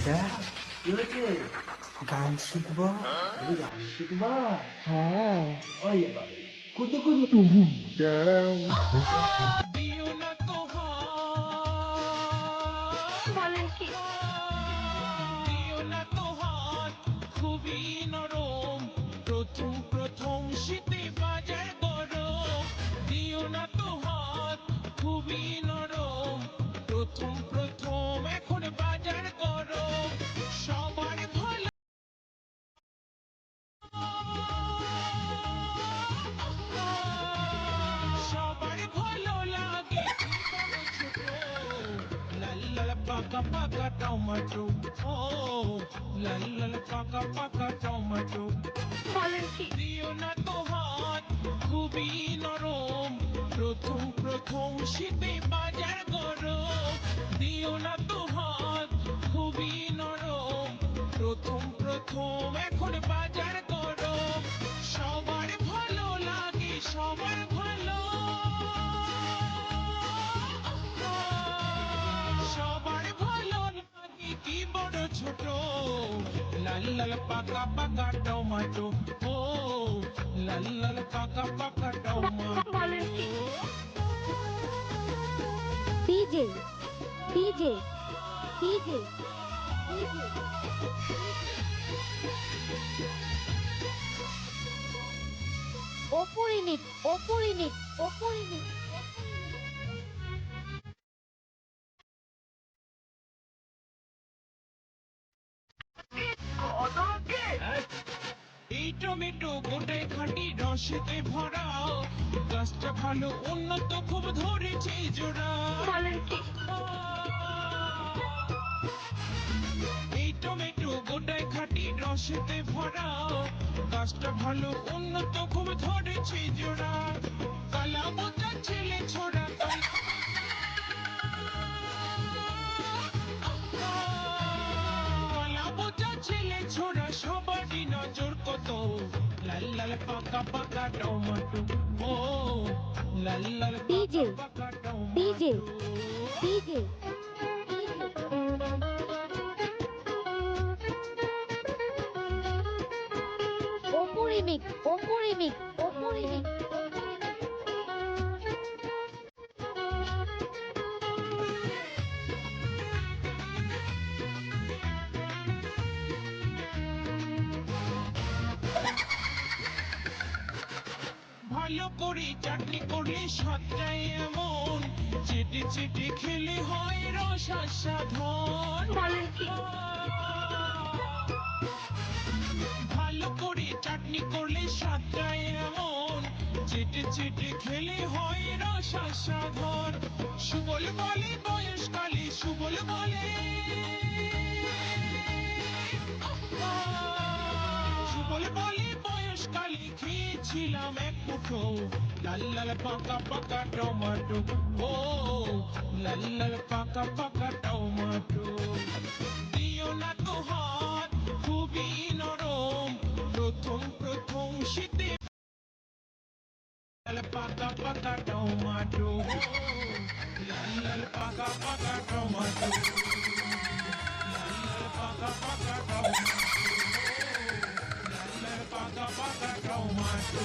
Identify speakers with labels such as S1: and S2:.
S1: এটা
S2: কি হয়েছে?
S1: গান শিখবো।
S2: তুমি গান শিখবা?
S1: হ্যাঁ
S2: ওই বাবা, কুতু কুতু
S3: দিও না তো হাত,
S4: বলেন কি?
S3: দিও না তো হাত, খুবই নরম, প্রথম প্রথম শীতে বাজার গরম। দিও না তো হাত, খুবই নরম, প্রথম প্রথম এখন বাজার গরম। সবার ভালো, সবার ভালো লাগে কি বড় ছোট, লাল লাল পাকা পাকা টমেটো, ও লাল লাল পাকা পাকা টমেটো।
S4: বলেন কি?
S3: দিও না তো হাত, খুবই নরম, প্রথম প্রথম শীতে বাজার গরম। দিও না তো হাত, খুবই নরম, প্রথম প্রথম এখন বাজার গরম। সবার ভালো লাগে, সবার ভালো, সবার ভালো লাগে কি বড় ছোট, লাল লাল পাকা পাকা টমেটো, ও লাল লাল পাকা পাকা টমেটো।
S4: বলেন কি? ডিজে ডিজে ডিজে ডিজে অপরিণিত অপরিণিত অপরিণিত।
S3: এই টমেটো গোটায় খাঁটি রসেতে ভরা, গাছটা ভালো উন্নত খুব ধরেছে জোড়া।
S4: বলেন কি?
S3: এই টমেটো গোটায় খাঁটি রসেতে ভরা, গাছটা ভালো উন্নত খুব ধরেছে জোড়া। কালা বোঝা ছেলে ছোড়া তাই, কালা বোঝা ছেলে ছোড়া সবারই নজর কত, লাল লাল পাকা পাকা টমেটো, ও লাল লাল
S4: ডিজে
S3: পাকা পাকা
S4: ডিজে
S3: টমেটো।
S4: ডিজে অপরিমিত অপরিমিত অপরিমিত।
S3: ভালো করে চাটনি করলে স্বাদটাই এমন, চেটে চেটে খেলে হয় রস আস্বাদন।
S4: বলেন কি?
S3: ভালো করে চাটনি করলে স্বাদটাই এমন, চেটে চেটে খেলে হয় রস আস্বাদন। সুবল বলে বয়সকালে, সুবল বলে, সুবল বলে বয়সকালে খেয়েছিলাম এক মুঠো, লাল লাল পাকা পাকা টমেটো, ও লাল লাল পাকা পাকা টমেটো। দিও না তো হাত, খুবই নরম, প্রথম প্রথম শীতে লাল পাকা পাকা টমেটো, লাল লাল পাকা পাকা টমেটো, লাল লাল পাকা পাকা টমেটো, লাল লাল পাকা পাকা টমেটো।